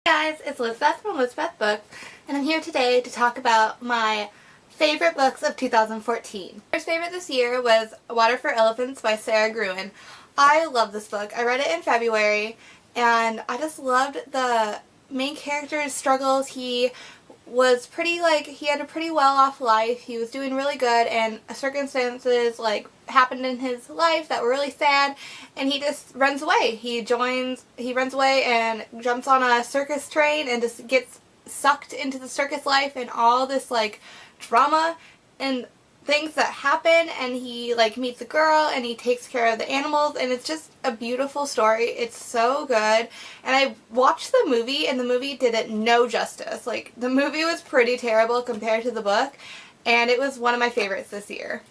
Hey guys, it's Elizabeth from Elizabeth Books, and I'm here today to talk about my favorite books of 2014. First favorite this year was Water for Elephants by Sarah Gruen. I love this book. I read it in February, and I just loved the main character's struggles. He had a pretty well-off life. He was doing really good, and circumstances happened in his life that were really sad, and he just runs away. He runs away and jumps on a circus train and just gets sucked into the circus life and all this drama and things that happen, and he meets a girl and he takes care of the animals, and it's just a beautiful story. It's so good, and I watched the movie, and the movie did it no justice. The movie was pretty terrible compared to the book, and it was one of my favorites this year.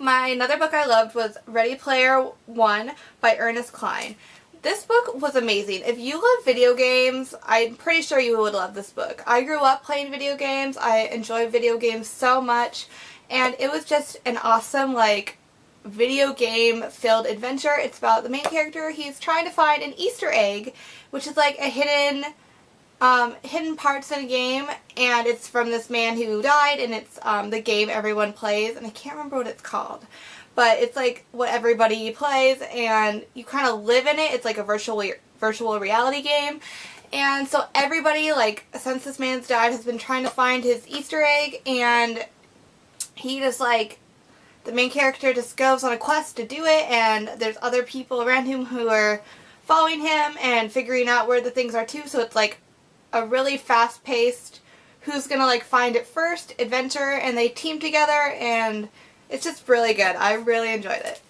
Another book I loved was Ready Player One by Ernest Cline. This book was amazing. If you love video games, I'm pretty sure you would love this book. I grew up playing video games. I enjoy video games so much, and it was just an awesome video game filled adventure. It's about the main character. He's trying to find an Easter egg, which is a hidden parts in a game, and it's from this man who died, and it's the game everyone plays, and I can't remember what it's called, but it's what everybody plays, and you kind of live in it. It's a virtual reality game, and so everybody, since this man's died, has been trying to find his Easter egg, and he just the main character just goes on a quest to do it, and there's other people around him who are following him and figuring out where the things are too, so it's a really fast-paced, who's gonna find it first adventure, and they team together, and it's just really good. I really enjoyed it.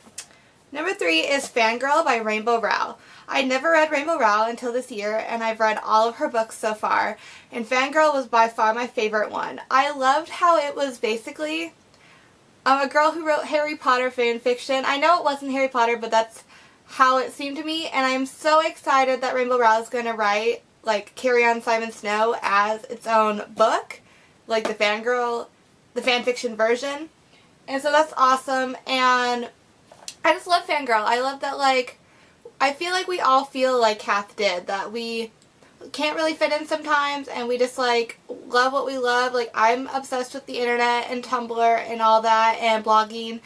Number 3 is Fangirl by Rainbow Rowell. I never read Rainbow Rowell until this year, and I've read all of her books so far, and Fangirl was by far my favorite one. I loved how it was basically a girl who wrote Harry Potter fan fiction. I know it wasn't Harry Potter, but that's how it seemed to me, and I'm so excited that Rainbow Rowell is going to write Carry On Simon Snow as its own book, the fan fiction version. And so that's awesome, and I just love Fangirl. I love that, I feel like we all feel like Kath did, that we can't really fit in sometimes, and we just, love what we love. I'm obsessed with the internet and Tumblr and all that, and blogging,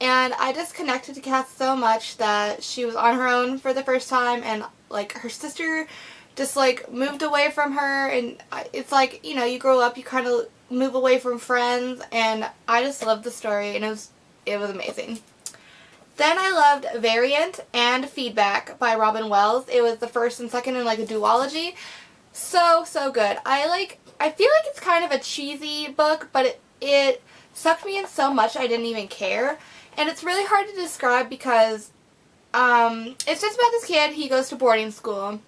and I just connected to Kath so much that she was on her own for the first time, and, her sister just, moved away from her, and it's you grow up, you kind of move away from friends, and I just loved the story, and it was amazing. Then I loved Variant and Feedback by Robin Wells. It was the first and second in a duology. So good. I feel like it's kind of a cheesy book, but it sucked me in so much I didn't even care. And it's really hard to describe because it's just about this kid. He goes to boarding school,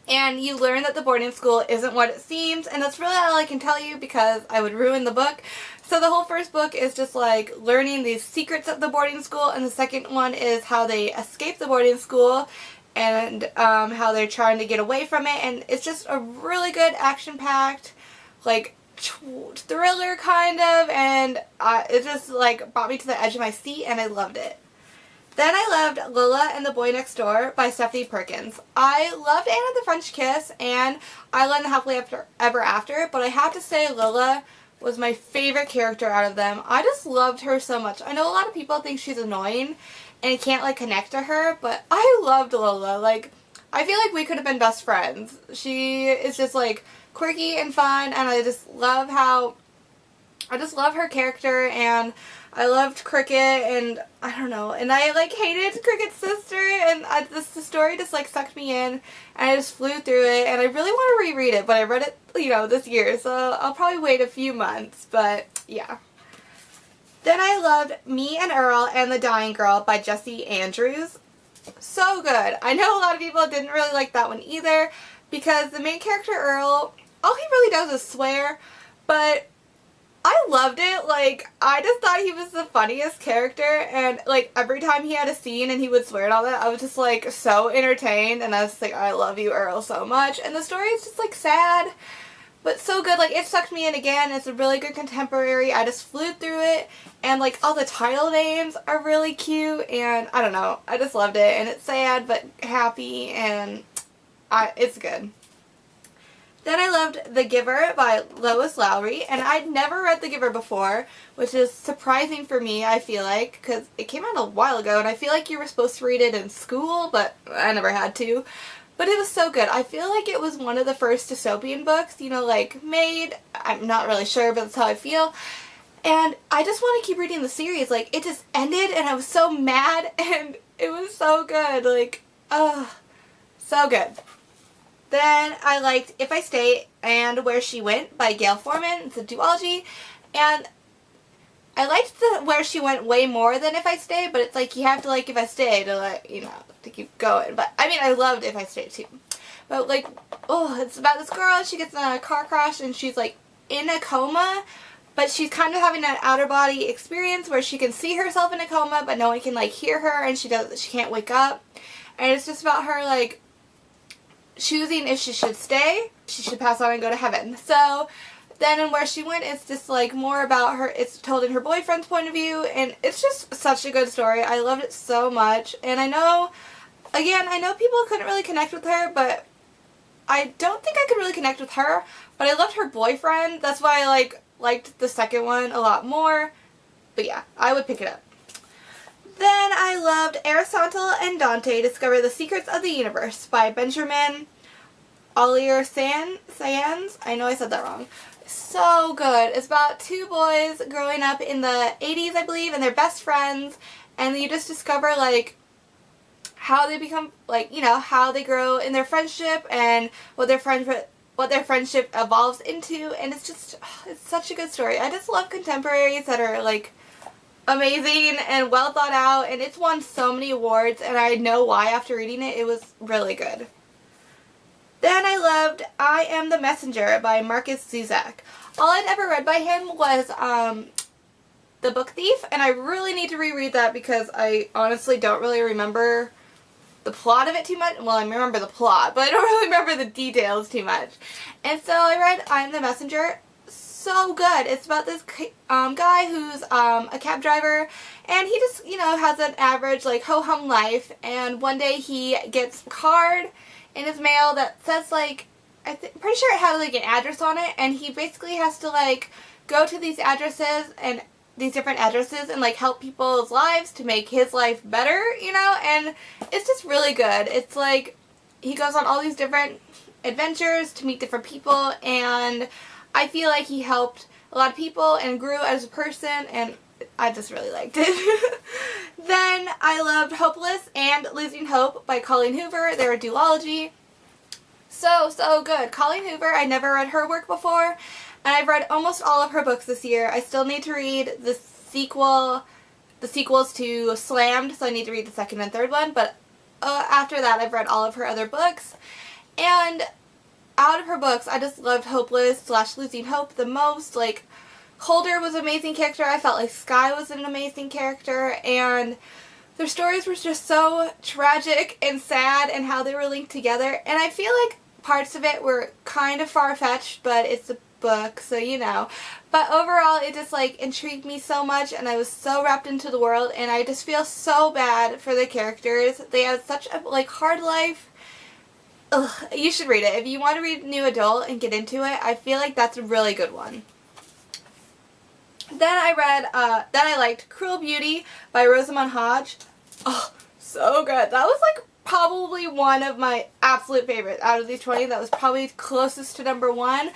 and you learn that the boarding school isn't what it seems, and that's really all I can tell you because I would ruin the book. So the whole first book is just learning these secrets of the boarding school, and the second one is how they escape the boarding school and how they're trying to get away from it, and it's just a really good action-packed thriller kind of, and it just brought me to the edge of my seat, and I loved it. Then I loved Lila and the Boy Next Door by Stephanie Perkins. I loved Anna the French Kiss and Isla and the Happily Ever After, but I have to say Lila was my favorite character out of them. I just loved her so much. I know a lot of people think she's annoying and can't connect to her, but I loved Lila. I feel like we could have been best friends. She is just quirky and fun, and I just love her character, and I loved Cricket, and I don't know, and I hated Cricket's sister, and the story just sucked me in, and I just flew through it, and I really want to reread it, but I read it, this year, so I'll probably wait a few months, but yeah. Then I loved Me and Earl and the Dying Girl by Jessie Andrews. So good. I know a lot of people didn't really like that one either, because the main character Earl, all he really does is swear, but I loved it. I just thought he was the funniest character, and every time he had a scene and he would swear and all that, I was just so entertained, and I was I love you, Earl, so much. And the story is just sad, but so good. It sucked me in again. It's a really good contemporary. I just flew through it, and all the title names are really cute, and I don't know, I just loved it, and it's sad but happy, and it's good. Then I loved The Giver by Lois Lowry, and I'd never read The Giver before, which is surprising for me, I feel like, because it came out a while ago, and I feel like you were supposed to read it in school, but I never had to. But it was so good. I feel like it was one of the first dystopian books, you know, like, made. I'm not really sure, but that's how I feel. And I just want to keep reading the series. Like, it just ended, and I was so mad, and it was so good. Like, so good. Then I liked If I Stay and Where She Went by Gail Forman. It's a duology. And I liked the Where She Went way more than If I Stay, but it's like you have to like If I Stay to like, you know, to keep going. But I mean, I loved If I Stay too. But like, oh, it's about this girl. She gets in a car crash and she's like in a coma, but she's kind of having an outer body experience where she can see herself in a coma, but no one can like hear her, and she can't wake up. And it's just about her like choosing if she should stay, she should pass on and go to heaven. So then in Where She Went, it's just like more about her, it's told in her boyfriend's point of view, and it's just such a good story. I loved it so much. And I know, again, I know people couldn't really connect with her, but I don't think I could really connect with her, but I loved her boyfriend. That's why I liked the second one a lot more. But yeah, I would pick it up. Then I loved Aristotle and Dante Discover the Secrets of the Universe by Benjamin Ollier Sands. I know I said that wrong. So good. It's about two boys growing up in the 80s, I believe, and they're best friends, and you just discover like how they become, like, you know, how they grow in their friendship and what their friendship evolves into, and it's just, it's such a good story. I just love contemporaries that are like amazing and well thought out, and it's won so many awards, and I know why after reading it. It was really good. Then I loved I Am the Messenger by Marcus Zuzak. All I'd ever read by him was The Book Thief, and I really need to reread that because I honestly don't really remember the plot of it too much. Well, I remember the plot, but I don't really remember the details too much. And so I read I Am the Messenger. So good. It's about this guy who's a cab driver, and he just, you know, has an average like ho-hum life, and one day he gets a card in his mail that says like, pretty sure it had like an address on it, and he basically has to like go to these addresses and these different addresses and like help people's lives to make his life better, you know, and it's just really good. It's like he goes on all these different adventures to meet different people, and I feel like he helped a lot of people and grew as a person, and I just really liked it. Then I loved Hopeless and Losing Hope by Colleen Hoover. They're a duology. So good. Colleen Hoover, I never read her work before, and I've read almost all of her books this year. I still need to read the sequels to Slammed, so I need to read the second and third one, but after that I've read all of her other books. And out of her books, I just loved Hopeless / Losing Hope the most. Like, Holder was an amazing character. I felt like Sky was an amazing character, and their stories were just so tragic and sad, and how they were linked together. And I feel like parts of it were kind of far-fetched, but it's a book, so you know. But overall, it just like intrigued me so much, and I was so wrapped into the world, and I just feel so bad for the characters. They had such a like hard life. Ugh, you should read it. If you want to read new adult and get into it, I feel like that's a really good one. Then I liked Cruel Beauty by Rosamund Hodge. Oh, so good. That was like probably one of my absolute favorites out of these 20. That was probably closest to number one.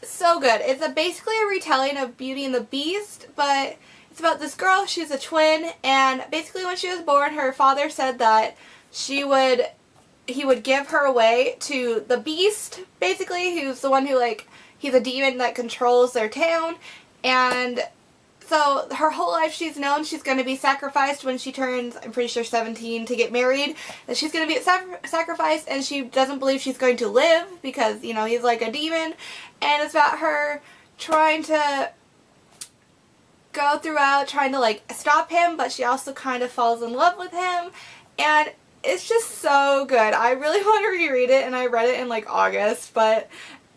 So good. It's basically a retelling of Beauty and the Beast, but it's about this girl. She's a twin, and basically when she was born, her father said that he would give her away to the Beast, basically, who's the one who, like, he's a demon that controls their town, and so her whole life she's known she's going to be sacrificed when she turns, I'm pretty sure, 17 to get married, and she's going to be sacrificed, and she doesn't believe she's going to live because, you know, he's like a demon, and it's about her trying to go throughout, trying to, like, stop him, but she also kind of falls in love with him, and it's just so good. I really want to reread it, and I read it in like August, but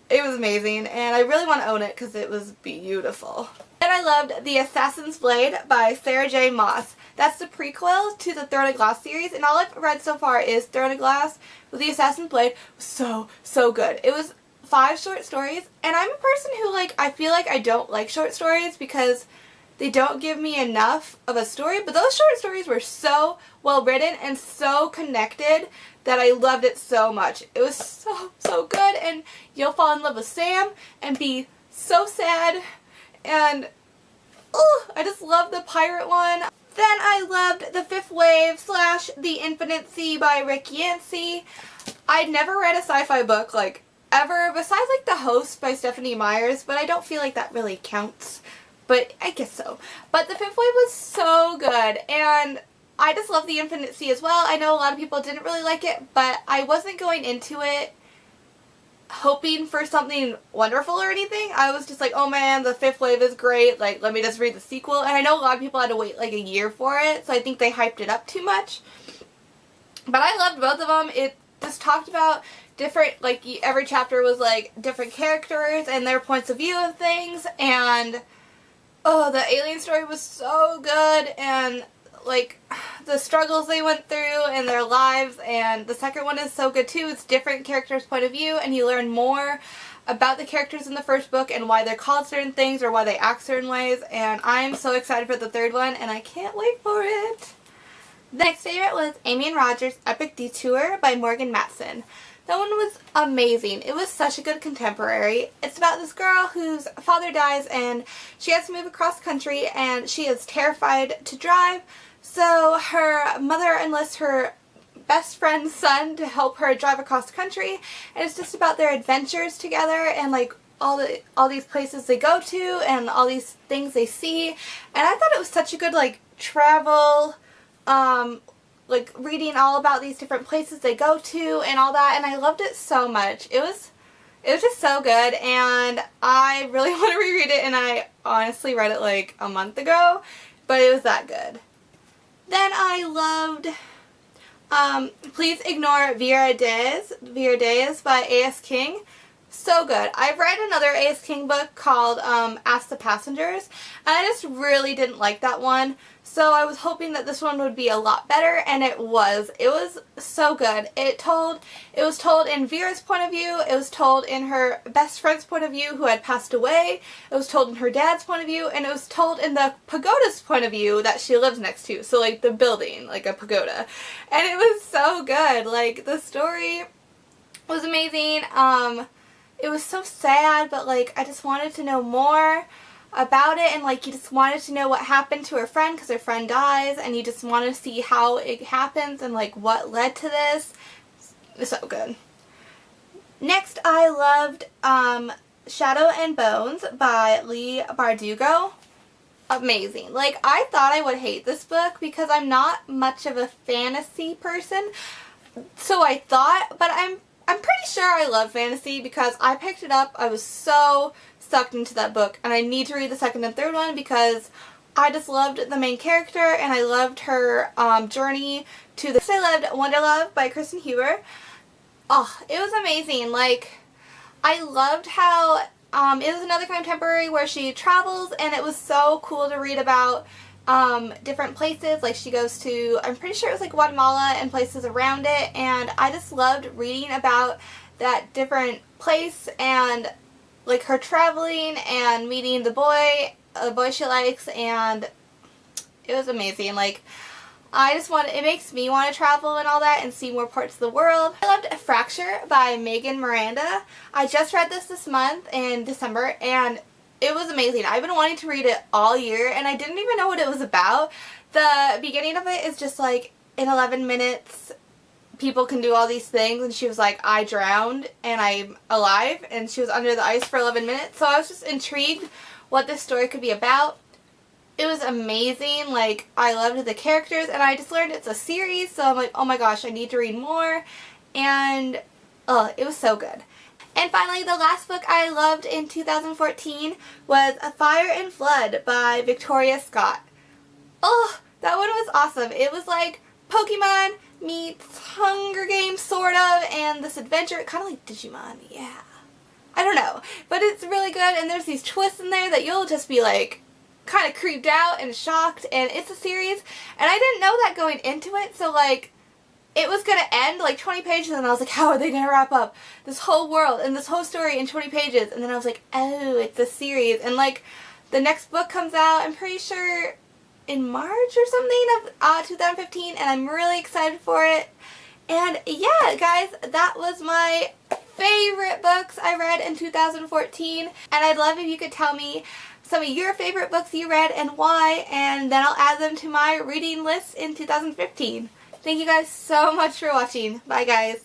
it was amazing, and I really want to own it because it was beautiful. And I loved The Assassin's Blade by Sarah J. Maas. That's the prequel to the Throne of Glass series, and all I've read so far is Throne of Glass, but The Assassin's Blade was so good. It was 5 short stories, and I'm a person who, like, I feel like I don't like short stories because they don't give me enough of a story, but those short stories were so well written and so connected that I loved it so much. It was so good, and you'll fall in love with Sam and be so sad, and I just love the pirate one. Then I loved The Fifth Wave / The Infinite Sea by Rick Yancey. I'd never read a sci-fi book, like, ever, besides, like, The Host by Stephanie Meyers, but I don't feel like that really counts. But I guess so. But The Fifth Wave was so good, and I just love The Infinite Sea as well. I know a lot of people didn't really like it, but I wasn't going into it hoping for something wonderful or anything. I was just like, oh man, The Fifth Wave is great, like, let me just read the sequel. And I know a lot of people had to wait like a year for it, so I think they hyped it up too much. But I loved both of them. It just talked about different, like, every chapter was like different characters and their points of view of things, and the alien story was so good, and like the struggles they went through in their lives, and the second one is so good too. It's different characters' point of view, and you learn more about the characters in the first book and why they're called certain things or why they act certain ways, and I'm so excited for the third one, and I can't wait for it. The next favorite was Amy and Roger's Epic Detour by Morgan Matson. That one was amazing. It was such a good contemporary. It's about this girl whose father dies and she has to move across country, and she is terrified to drive. So her mother enlists her best friend's son to help her drive across country, and it's just about their adventures together and like all these places they go to and all these things they see. And I thought it was such a good like travel, like reading all about these different places they go to and all that, and I loved it so much. It was just so good, and I really want to reread it, and I honestly read it like a month ago, but it was that good. Then I loved Please Ignore Viera by A.S. King. So good. I've read another A.S. King book called Ask the Passengers, and I just really didn't like that one. So I was hoping that this one would be a lot better, and it was. It was so good. It was told in Vera's point of view, it was told in her best friend's point of view who had passed away, it was told in her dad's point of view, and it was told in the pagoda's point of view that she lives next to. So like the building, like a pagoda. And it was so good. Like the story was amazing. It was so sad, but like I just wanted to know more about it, and like you just wanted to know what happened to her friend because her friend dies, and you just want to see how it happens and like what led to this. It's so good. Next I loved Shadow and Bones by Leigh Bardugo. Amazing. Like I thought I would hate this book because I'm not much of a fantasy person, so I thought, but I'm pretty sure I love fantasy because I picked it up. I was so sucked into that book, and I need to read the second and third one because I just loved the main character, and I loved her journey to the... I loved Wonderlove by Kristen Huber. Oh, it was amazing. Like, I loved how it was another contemporary where she travels, and it was so cool to read about different places. Like she goes to, I'm pretty sure it was like Guatemala and places around it, and I just loved reading about that different place and like her traveling and meeting the boy she likes, and it was amazing. Like I just it makes me want to travel and all that and see more parts of the world. I loved Fracture by Megan Miranda. I just read this month in December, and it was amazing. I've been wanting to read it all year, and I didn't even know what it was about. The beginning of it is just like, in 11 minutes, people can do all these things, and she was like, I drowned, and I'm alive, and she was under the ice for 11 minutes, so I was just intrigued what this story could be about. It was amazing. Like, I loved the characters, and I just learned it's a series, so I'm like, oh my gosh, I need to read more, and it was so good. And finally, the last book I loved in 2014 was A Fire and Flood by Victoria Scott. Oh, that one was awesome. It was like Pokemon meets Hunger Games, sort of, and this adventure, kind of like Digimon, yeah. I don't know, but it's really good, and there's these twists in there that you'll just be like kind of creeped out and shocked, and it's a series, and I didn't know that going into it, so like it was going to end like 20 pages, and I was like, how are they going to wrap up this whole world and this whole story in 20 pages? And then I was like, oh, it's a series. And like the next book comes out, I'm pretty sure in March or something of 2015, and I'm really excited for it. And yeah, guys, that was my favorite books I read in 2014, and I'd love if you could tell me some of your favorite books you read and why, and then I'll add them to my reading list in 2015. Thank you guys so much for watching. Bye, guys.